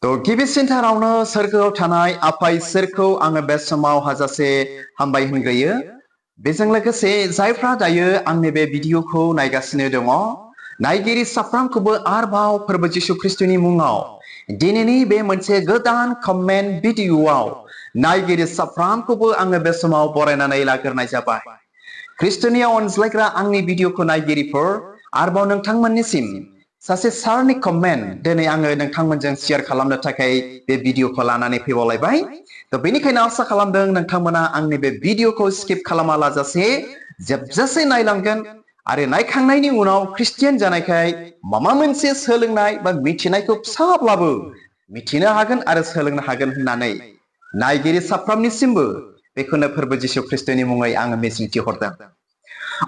तो गिबिसिनथारावनो सोरगोआव थानाय आफा इसोरखौ आङो बे समाव हाजासे हामबाय होनग्रोयो। बेजों लोगोसे जायफ्रा दायो आंनि बे भिडिअखौ नायगासिनो दङ, नायगिरि साफ्रोमखौबो आरोबाव फोरबो जिसु ख्रिस्टनि मुङाव दिनैनि बे मोनसे गोदान कमेन्ट भिडिअआव नायगिरि साफ्रोमखौबो आङो बे समाव बरायनानै लाग्रोनाय जाबाय। ख्रिस्टनियाव अनज्लायग्रा आंनि भिडिअखौ नायगिरिफोर, आरोबाव नोंथांमोननिसिम सासे सारनि कमेन्ट दिनै आङो नोंथांमोनजों शेयार खालामनो थाखाय बे भिडिअखौ लानानै फैबावलायबाय। तो बेनिखायनो आसा खालामदों नोंथांमोना आंनि बे भिडिअखौ स्किप खालामालाजासे जोबजासे नायलांगोन आरो नायखांनायनि उनाव ख्रिस्टियान जानायखाय माबा मोनसे सोलोंनाय बा मिथिनायखौ फिसाब्लाबो मिथिनो हागोन आरो सोलोंनो हागोन होननानै नायगिरि साफ्रोमनिसिमबो बेखौनो फोरबो जिसु ख्रिस्टनि मुङै आङो मिजिंथि हरदों।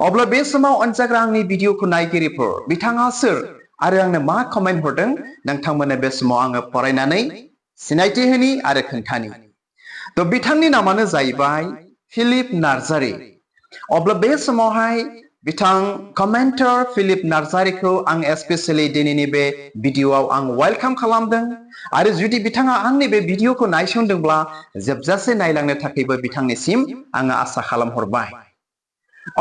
अब्ला बे समाव अनजाग्रा आंनि भिडिअखौ नायगिरिफोर, बिथाङा सोर आरो आंनो मा कमेन्ट हरदों नोंथांमोननो बे समाव आङो फरायनानै सिनायथि होनि आरो खोन्थानि। तो बिथांनि नामानो जाहैबाय फिलिप नार्जारी। अब्ला बे समावहाय बिथां कमेन्टर फिलिप नार्जारीखौ आं स्पेशली दिनैनि बे भिडिअआव आं वेलकाम खालामदों आरो जुदि बिथाङा आंनि बे भिडिअखौ नायसंदोंब्ला जोबजासे नायलांनो थाखायबो बिथांनिसिम आङो आसा खालामहरबाय।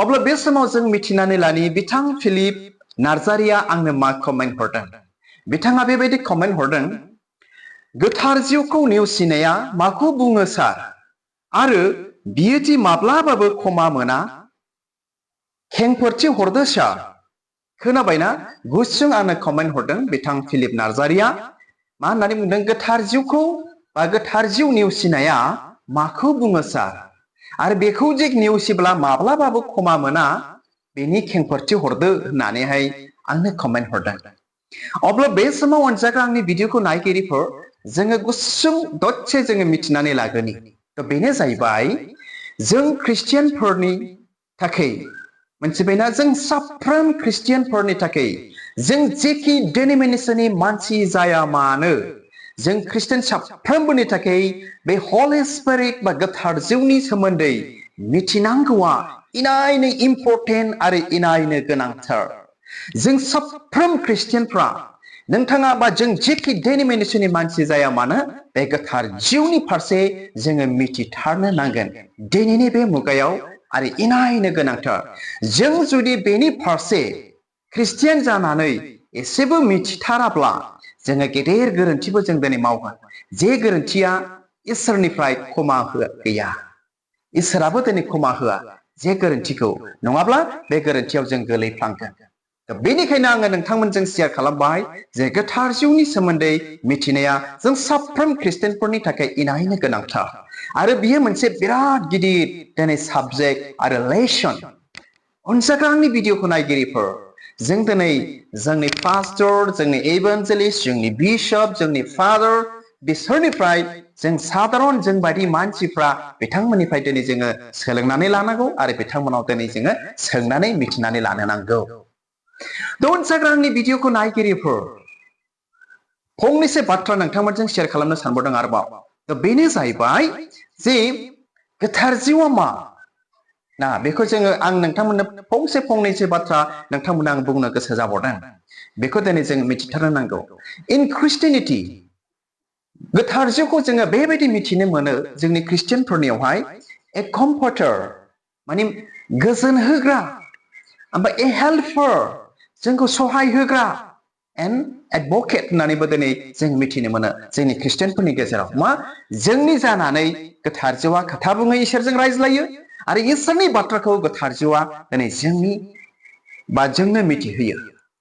अब्ला बे समाव जों मिथिनानै लानि बिथां फिलिप नार्जारीया आंनो मा कमेन्ट हरदों। बिथाङा बेबायदि कमेन्ट हरदों, गोथार जिउखौ नेवसिनाया माखौ बुङो सार? आरो बियो दि माब्लाबाबो खमा मोना? खेंफोरथि हरदो सार। खोनाबायना? गुसुं आंनो कमेन्ट हरदों बिथां फिलिप नार्जारीया। मा होननानै बुंदों? गोथार जिउखौ बा गोथार जिउ नेवसिनाया माखौ बुङो सार? आरो बेखौ जे नेवसिब्ला माब्लाबाबो खमा मोना, बेनि खेंफोरथि हरदो होननानैहाय आंनो कमेन्ट हरदों। अब्ला बे समाव अनजाग्रा आंनि भिडिअखौ नायगिरिफोर, जोङो गुसुं दसे जोङो मिथिनानै लागोनि। तो बेनो जाहैबाय जों ख्रिस्टियानफोरनि थाखाय, मोनथिबायना, जों साफ्रोम ख्रिस्टियानफोरनि थाखाय जों जेखि डिनोमिनेसननि मानसि जाया मानो, जों ख्रिस्टियान साफ्रोमबोनि थाखाय बे हली स्पिरिट बा गोथार जिउनि सोमोन्दै मिथिनांगौआ इनायनो इम्पर्टेन्ट आरो इनायनो गोनांथार। जों साफ्रोम ख्रिस्टियानफ्रा, नोंथाङा बा जों जेखि डिनोमिनेसननि मानसि जाया मानो, बे गोथार जिउनि फारसे जोङो मिथिथारनो नांगोन दिनैनि बे मुगायाव आरो इनायनो गोनांथार। जों जुदि बेनि फारसे ख्रिस्टियान जानानै एसेबो मिथिथाराब्ला जोङो गेदेर गोरोन्थिबो जों दिनै मावगोन, जे गोरोन्थिया इसोरनिफ्राय खमा गैया। इसोराबो दिनै खमा होआ जे गोरोन्थिखौ, नङाब्ला बे गोरोन्थियाव जों गोलैफ्लांगोन। बेनिखायनो आङो नोंथांमोनजों शेयार खालामबाय जे गोथार जिउनि सोमोन्दै मिथिनाया जों साफ्रोम ख्रिस्टियानफोरनि थाखाय इनायनो गोनांथार आरो बियो मोनसे बिराद गिदिर दिनै साबजेक्ट आरो लेसन। अनजाग्रा आंनि भिडिअखौ नायगिरिफोर, जों दिनै जोंनि पास्टर, जोंनि इभान्जेलिस्ट, जोंनि बिशप, जोंनि फादार, बिसोरनिफ्राय जों साधारन जों बायदि मानसिफ्रा बिथांमोननिफ्राय दिनै जोङो सोलोंनानै लानांगौ आरो बिथांमोनाव दिनै जोङो सोंनानै मिथिनानै लानो नांगौ। अनजाग्रा आंनि भिडिअखौ नायगिरिफोर, फंनैसो बाथ्रा नोंथांमोनजों शेयार खालामनो सानबावदों आरोबाव। बेनो जाहैबाय जे गोथार जिउआ मा ना, बेखौ जोङो आं नोंथांमोननो फंनैसो बाथ्रा नोंथांमोननो आं बुंनो गोसो जाबावदों। बेखौ दिनै जों मिथिथारनो नांगौ। इन ख्रिस्टियानिटि, गोथार जिउखौ जोङो बेबायदि मिथिनो मोनो जोंनि ख्रिस्टियानफोरनियावहाय, ए कम्फर्टर माने गोजोन होग्रा, ओमफ्राय ए हेल्पार जोंखौ सहाय होग्रा, एन्ड एडभकेट होननानैबो दिनै जों मिथिनो मोनो जोंनि ख्रिस्टियानफोरनि गेजेराव। मा जोंनि जानानै गोथार जिउआ खोथा बुङो, इसोरजों रायज्लायो आरो इसोरनि बाथ्राखौ गोथार जिउआ दिनै जोंनि बा जोंनो मिथिहोयो।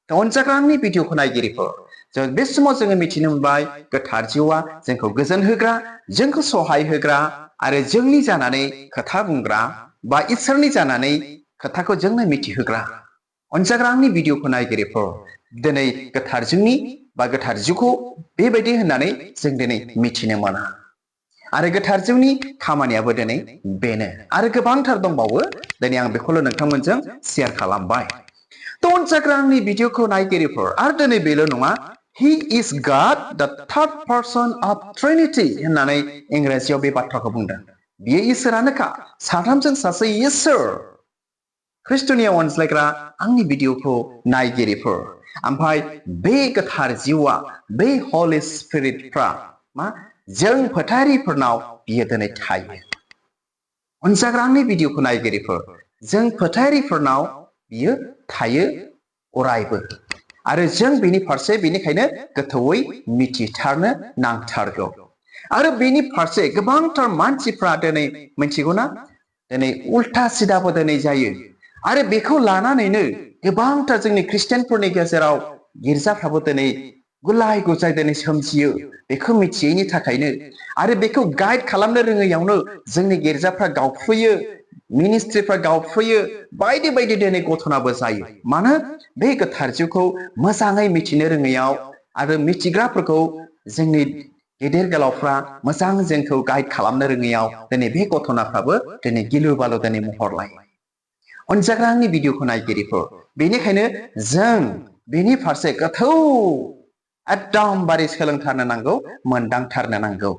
अनजाग्रा आंनि भिडिअखौ नायगिरिफोर, जों बे समाव जोङो मिथिनो मोनबाय गोथार जिउआ जोंखौ गोजोन होग्रा, जोंखौ सहाय होग्रा आरो जोंनि जानानै खोथा बुंग्रा बा इसोरनि जानानै खोथाखौ जोंनो मिथिहोग्रा। अनजाग्रा आंनि भिडिअखौ नायगिरिफोर, दिनै गोथार जिउनि बा गोथार जिउखौ बेबायदि होननानै जों दिनै मिथिनो मोना आरो गोथार जिउनि खामानियाबो दिनै बेनो आरो गोबांथार दंबावो। दिनै आं बेखौल' नोंथांमोनजों शेयार खालामबाय। अनजाग्रा आंनि भिडिअखौ नायगिरिफोर, आरो दिनै बेल' नङा, हि इज गड द थार्ड पार्सन अफ ट्रिनिटि होननानै इंराजियाव बे बाथ्राखौ बुंदों। बियो इसोरानोखा, साथामजों सासे इसोर। ख्रिस्टनियाव अनज्लायग्रा आंनि भिडिअखौ नायगिरिफोर, ओमफ्राय बे गोथार जिउआ बे हलि स्पिरिटफ्रा मा जों फोथारिफोरनाव बियो दिनै थायो। अनजाग्रा आंनि भिडिअखौ नायगिरिफोर जों फोथारिफोरनाव बियो थायो अरायबो आरो जों बेनि फारसे बेनिखायनो गोथौयै मिथिथारनो नांथारगौ। आरो बेनि फारसे गोबांथार मानसिफ्रा दिनै मिथिगौना दिनै उल्था सिदाबो दिनै जायो आरो बेखौ लानानैनो गोबांथार जोंनि ख्रिस्टियानफोरनि गेजेराव गिर्जाफ्राबो दिनै गुलाय गुजाय दिनै सोमजियो बेखौ मिथियैनि थाखायनो आरो बेखौ गाइड खालामनो रोङैयावनो जोंनि गिर्जाफ्रा गावफुयो मिनिस्ट्रिफ्रा गावफुयो बायदि बायदि दिनै घटनाबो जायो। मानो बे गोथार जिउखौ मोजाङै मिथिनो रोङैयाव आरो मिथिग्राफोरखौ जोंनि गेदेर गोलावफ्रा मोजां जोंखौ गाइड खालामनो रोङैयाव दिनै बे घटनाफ्राबो दिनै गिलु बालु दिनै महर लायो। अनजाग्रा आंनि भिडिअखौ नायगिरिफोर बेनिखायनो जों बेनि फारसे गोथौ एकदमबारे सोलोंथारनो नांगौ मोनदांथारनो नांगौ।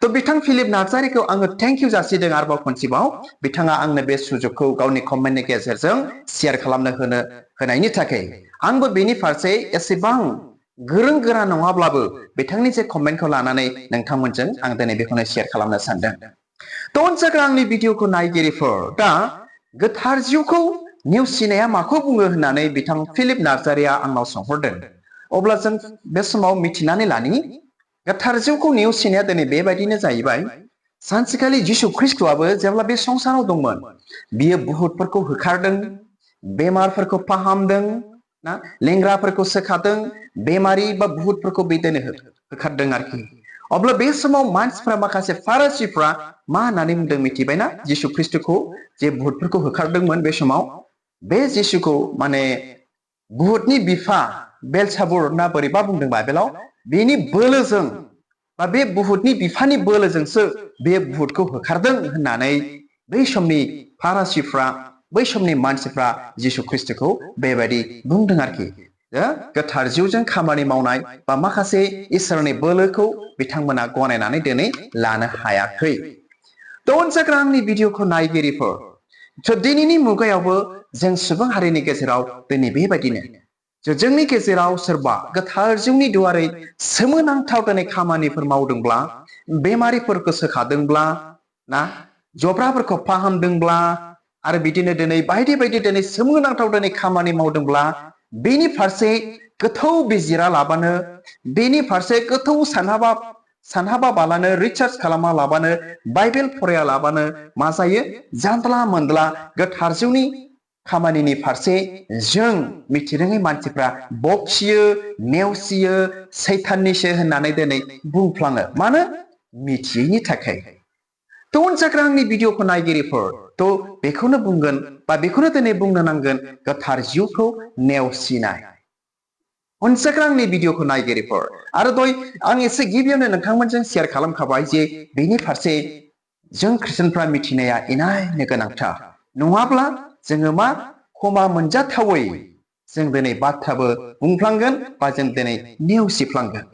तो बिथां फिलिप नार्जारिखौ आङो थेंक इउ जासिदों आरोबाव खनसेबाव बिथाङा आंनो बे सुजुगखौ गावनि कमेन्टनि गेजेरजों शेयार खालामनो होनायनि थाखाय आंबो बेनि फारसे एसेबां गोरों गोरा नङाब्लाबो बिथांनि जे कमेन्टखौ लानानै नोंथांमोनजों आं दिनै बेखौनो शेयार खालामनो सानदों। तो अनजाग्रा आंनि भिडिअखौ नायगिरिफोर दा गोथार जिउखौ नेवसिनाया माखौ बुङो होननानै बिथां फिलिप नार्जारिया आंनाव सोंहरदों। अब्ला जों बे समाव मिथिनानै लानि गोथार जिउखौ नेवसिनाया दिनै बेबायदिनो जाहैबाय सानसेखालि जिसु ख्रिस्ट'आबो जेब्ला बे संसाराव दंमोन बियो बुहुतफोरखौ होखारदों बेमारफोरखौ फाहामदों ना लेंग्राफोरखौ सोखादों बेमारि बा बुहुतफोरखौ बिदिनो होखारदों आरोखि। अब्ला बे समाव मानसिफ्रा माखासे फारासिफ्रा मा होननानै बुंदों मिथिबायना जिसु ख्रिस्ट'खौ जे बुहुतफोरखौ होखारदोंमोन बे समाव बे जिसुखौ माने बुहुतनि बिफा बेलसाबुर ना बोरैबा बुंदों बाइबेलाव बेनि बोलोजों बा बे बुहुतनि बिफानि बोलोजोंसो बे बुहुतखौ होखारदों होननानै बै समनि फारासिफ्रा बै समनि मानसिफ्रा जिसु ख्रिस्ट'खौ बेबायदि बुंदों आरोखि। गोथार जिउजों खामानि मावनाय बा माखासे इसोरनि बोलोखौ बिथांमोना गनायनानै दिनै लानो हायाखै। तो अनजाग्रा आंनि भिडिअखौ नायगिरिफोर दिनैनि मुगायावबो जों सुबुं हारिनि गेजेराव दिनै बेबायदिनो जोंनि गेजेराव सोरबा गोथार जिउनि दुवारै सोमोनांथाव दिनै खामानिफोर मावदोंब्ला बेमारिफोरखौ सोखादोंब्ला ना जब्राफोरखौ फाहामदोंब्ला आरो बिदिनो दिनै बायदि बायदि दिनै सोमोनांथाव दिनै खामानि मावदोंब्ला बेनि फारसे गोथौ बिजिरा लाबानो बेनि फारसे गोथौ सानहाबा बालानो रिसार्च खालामा लाबानो बाइबेल फराया लाबानो मा जायो जानला मोनला गोथार जिउनि खामानिनि फारसे जों मिथिरोङै मानसिफ्रा बखियो नेवसियो सैताननिसो होननानै दिनै बुंफ्लाङो मानो मिथियैनि थाखाय। तो अनजाग्रा आंनि भिडिअखौ नायगिरिफोर तो बेखौनो बुंगोन बा बेखौनो दिनै बुंनो नांगोन गोथार जिउखौ नेवसिनाय। अनजाग्रा आंनि भिडिअखौ नायगिरिफोर आरो दय आं एसे गिबियावनो नोंथांमोनजों शेयार खालामखाबाय जे बेनि फारसे जों ख्रिस्टियानफ्रा मिथिनाया इनायनो गोनांथार नङाब्ला जोङो मा कमा मोनजाथावै जों दिनै बाथ्राबो बुंफ्लांगोन बा जों दिनै नेवसिफ्लांगोन।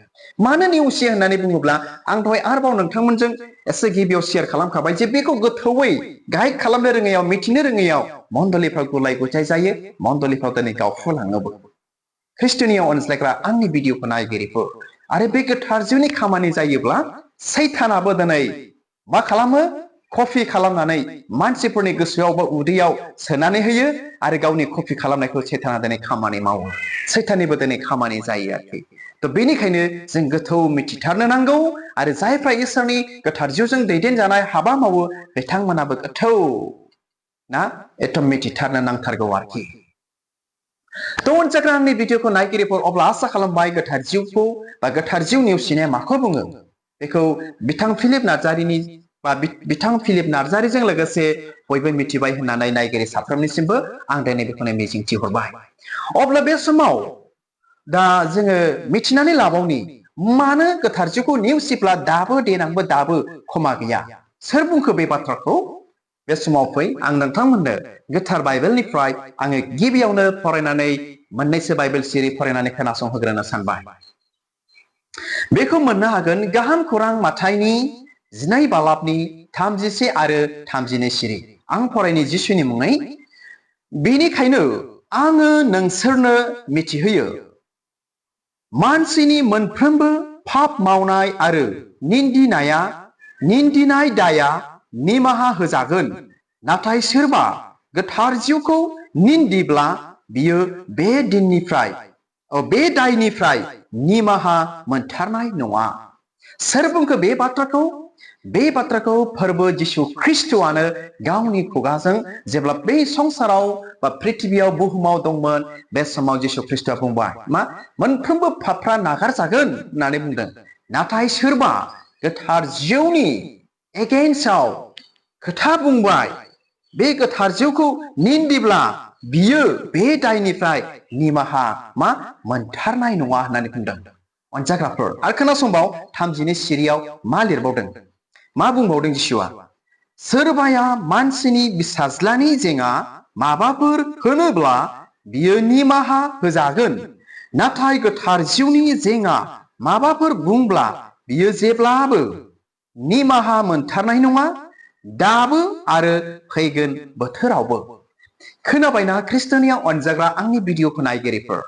मानो नेवसियो होननानै बुङोब्ला आं दहाय आरोबाव नोंथांमोनजों एसे गिबियाव शेयार खालामखाबाय जे बेखौ गोथौयै गाइड खालामनो रोङैयाव मिथिनो रोङैयाव मण्डलिफ्राव गुलाय गुजाय जायो मण्डलिफ्राव दिनै गावफुलाङोबो। ख्रिस्ट'नियाव अनज्लायग्रा आंनि भिडिअखौ नायगिरिफोर आरो बे गोथार जिउनि खामानि जायोब्ला सैतानाबो दिनै मा खालामो कपि खालामनानै मानसिफोरनि गोसोआव बा उदैयाव सोनानै होयो आरो गावनि कपि खालामनायखौ सैताना दिनै खामानि मावो सैताननिबो दिनै खामानि जायो आरोखि। तो बेनिखायनो जों गोथौ मिथिथारनो नांगौ आरो जायफ्रा इसोरनि गोथार जिउजों दैदेनजानाय हाबा मावो बिथांमोनाबो गोथौ ना एकदम मिथिथारनो नांथारगौ आरोखि। तो अनजाग्रा आंनि भिडिअखौ नायगिरिफोर अब्ला आसा खालामबाय गोथार जिउखौ बा गोथार जिउ नेवसिनाया माखौ बुङो बेखौ बिथां फिलिप नार्जारिनि बा बिथां फिलिप नार्जारिजों लोगोसे बयबो मिथिबाय होननानै नायगिरि साफ्रोमनिसिमबो आं दिनै बेखौनो मिजिंथिहरबाय। अब्ला बे समाव दा जोङो मिथिनानै लाबावनि मानो गोथार जिउखौ नेवसिब्ला दाबो देनांबो दाबो खमा गैया सोर बुंखो बे बाथ्राखौ बे समाव फै आं नोंथांमोननो गोथार बाइबेलनिफ्राय आङो गिबियावनो फरायनानै मोननैसो बाइबेल सिरि फरायनानै खोनासंहोग्रोनो सानबाय। बेखौ मोननो हागोन गाहाम खौरां माथाइनि 12 बालाबनि 31 आरो 32 सिरि आं फरायनि जिसुनि मुङै। बेनिखायनो आङो नोंसोरनो मिथिहोयो मानसिनि मोनफ्रोमबो पाप मावनाय आरो निन्दिनाय दाया निमाहा होजागोन नाथाय सोरबा गोथार जिउखौ निन्दिब्ला बियो बे दायनिफ्राय निमाहा मोनथारनाय नङा। सोर बुंखो बे बाथ्राखौ फोरबो जिसु ख्रिस्टआनो गावनि खुगाजों जेब्ला बे संसाराव बा पृथिबियाव बुहुमाव दंमोन बे समाव जिसु ख्रिस्टआ बुंबाय मा मोनफ्रोमबो पापफ्रा नागारजागोन होननानै बुंदों नाथाय सोरबा गोथार जिउनि एगेन्स्टआव खोथा बुंबाय बे गोथार जिउखौ निन्दिब्ला बियो बे दायनिफ्राय निमाहा मोनथारनाय नङा होननानै बुंदों। अनजाग्राफोर आरो खोनासंबाव 32 सिरियाव मा लिरबावदों मा बुंबावदों जिसुआ सोरबाया मानसिनि बिसाज्लानि जेङा माबाफोर होनोब्ला बियो निमाहा होजागोन नाथाय गोथार जिउनि जेङा माबाफोर बुंब्ला बियो जेब्लाबो निमाहा मोनथारनाय नङा दाबो आरो फैगोन बोथोरावबो। खोनाबायना ख्रिस्टनिया अनजाग्रा आंनि भिडिअखौ नायगिरिफोर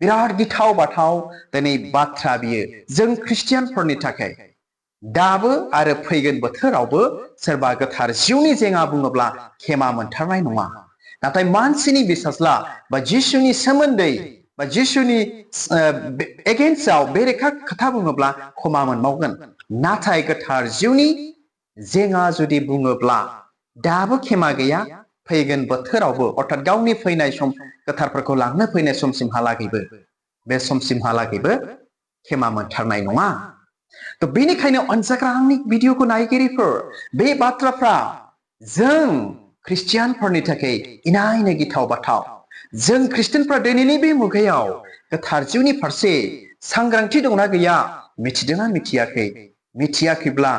बिराद गिथाव बाथाव दिनै बाथ्रा बियो जों ख्रिस्टियानफोरनि थाखाय दाबो आरो फैगोन बोथोरावबो सोरबा गोथार जिउनि जेङा बुङोब्ला खेमा मोनथारनाय नङा नाथाय मानसिनि बिसाज्ला बा जिसुनि सोमोन्दै बा जिसुनि एगेन्स्टआव बेरेखा खोथा बुङोब्ला क्षमा मोनबावगोन नाथाय गोथार जिउनि जेङा जुदि बुङोब्ला दाबो खेमा गैया फैगोन बोथोरावबो अर्थात गावनि फैनाय सम गोथारफोरखौ लांनो फैनाय समसिमहालागैबो बे समसिमहालागैबो खेमा मोनथारनाय नङा। तो बेनिखायनो अनजाग्रा आंनि भिडिअखौ नायगिरिफोर बे बाथ्राफ्रा जों ख्रिस्टियानफोरनि थाखाय इनायनो गिथाव बाथाव। जों ख्रिस्टियानफ्रा दिनैनि बे मुगायाव गोथार जिउनि फारसे सांग्रांथि दंना गैया मिथिदोंना मिथियाखै मिथियाखैब्ला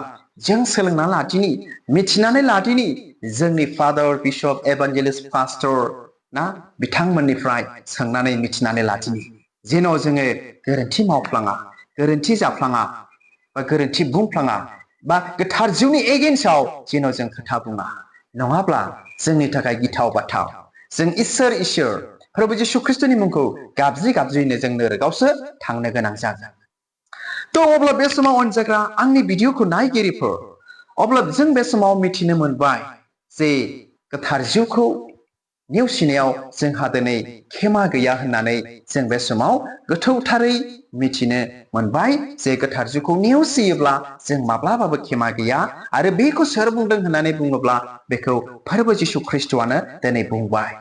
जों सोलोंना लादिनि मिथिनानै लादिनि जोंनि फादार बिशप एभान्जेलिस्ट पास्टर ना बिथांमोननिफ्राय सोंनानै मिथिनानै लादिनि जेन' जोङो गोरोन्थि मावफ्लाङा गोरोन्थि जाफ्लाङा बा गोरोन्थि बुंफ्लाङा बा गोथार जिउनि एगेन्स्टआव जेन' जों खोथा बुङा नङाब्ला जोंनि थाखाय गिथाव बाथाव जों इसोर प्रभु जिसु ख्रिस्टनि मुंखौ गाबज्रिनो जों नोरगावसो थांनो गोनां जागोन। तो अब्ला बे समाव अनजाग्रा आंनि भिडिअखौ नायगिरिफोर अब्ला जों बे समाव मिथिनो मोनबाय जे गोथार जिउखौ नेवसिनायाव जोंहा दिनै खेमा गैया होननानै जों बे समाव गोथौथारै मिथिनो मोनबाय जे गोथार जिउखौ नेवसियोब्ला जों माब्लाबाबो खेमा गैया आरो बेखौ सोर बुंदों होननानै बुङोब्ला बेखौ फोरबो जिसु ख्रिस्टआनो दिनै बुंबाय।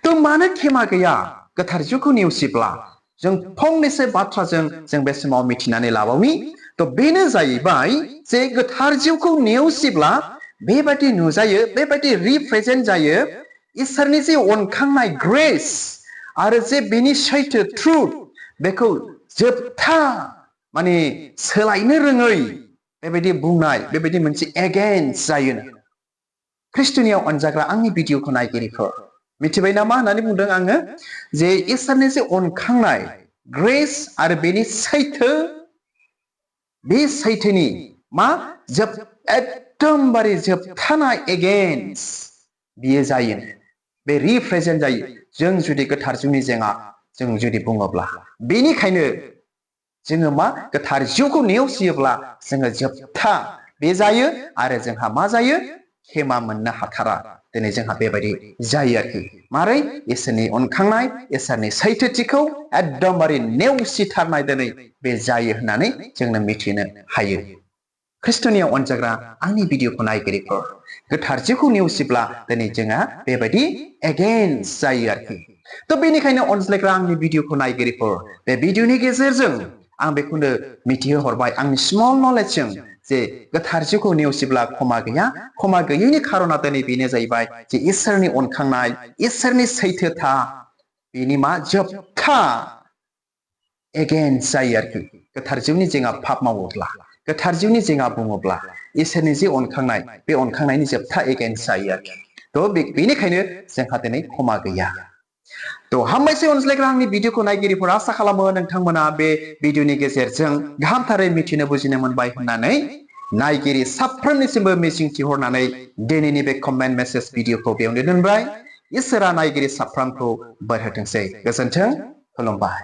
तो मानो खेमा गैया गोथार जिउखौ नेवसिब्ला जों फंनैसो बाथ्राजों जों बे समाव मिथिनानै लाबावनि तो बेनो जाहैबाय जे गोथार जिउखौ नेवसिब्ला बेबायदि नुजायो बेबायदि रिप्रेजेन्ट जायो इसोरनि जे अनखांनाय ग्रेस आरो जे बेनि सैथो ट्रुथ बेखौ जोबथा माने सोलायनो रोङै बेबायदि बुंनाय बेबायदि मोनसे एगेन्स्ट जायो। ख्रिस्टनियाव अनजाग्रा आंनि भिडिअखौ नायगिरिफोर मिथिबाय ना मा होननानै बुंदों आङो जे इसोरनि जे अनखांनाय ग्रेस आरो बेनि सैथो बे सैथोनि मा एकदमबारे जोबथानाय एगेन्स्ट बियो जायो बे रिप्रेजेन्ट जायो जों जुदि गोथार जिउनि जेङा जों जुदि बुङोब्ला बेनिखायनो जोङो मा गोथार जिउखौ नेवसियोब्ला जोङो जोबथा बे जायो आरो जोंहा मा जायो खेमा मोननो हाथारा दिनै जोंहा बेबायदि जायो आरोखि मारै इसोरनि अनखांनाय इसोरनि सैथोथिखौ एकदमबारे नेवसिथारनाय दिनै बे जायो होननानै जोंनो मिथिनो हायो। ख्रिस्टनियाव अनजाग्रा आंनि भिडिअखौ नायगिरिफोर गोथार जिउखौ नेवसिब्ला दिनै जोंहा बेबायदि एगेन्स्ट जायो आरोखि। तो बेनिखायनो अनज्लायग्रा आंनि भिडिअखौ नायगिरिफोर बे भिडिअनि गेजेरजों आं बेखौनो मिथिहोहरबाय आंनि स्मल नलेजजों जे गोथार जिउखौ नेवसिब्ला खमा गैया खमा गैयैनि खारना दिनै बेनो जाहैबाय जे इसोरनि अनखांनाय इसोरनि सैथोथा बेनि मा जोबथा एगेन्स्ट जायो आरोखि गोथार जिउनि जेङा पाप मावोब्ला गोथार जिउनि जेङा बुङोब्ला इसोरनि जे अनखांनाय बे अनखांनायनि जोबथा एगेन्स्ट जायो आरोखि। तो बेनिखायनो जोंहा दिनै खमा गैया। तो हामबायसै अनज्लायग्रा आंनि भिडिअखौ नायगिरिफोरा आसा खालामो नोंथांमोना बे भिडिअनि गेजेरजों गाहामथारै मिथिनो बुजिनो मोनबाय होननानै नायगिरि साफ्रोमनिसिमबो मिजिंथिहरनानै दिनैनि बे कमेन्ट मेसेज भिडिअखौ बेयावनो दोनबाय। इसोरा नायगिरि साफ्रोमखौ बोर होथोंसै। गोजोन्थों खुलुमबाय।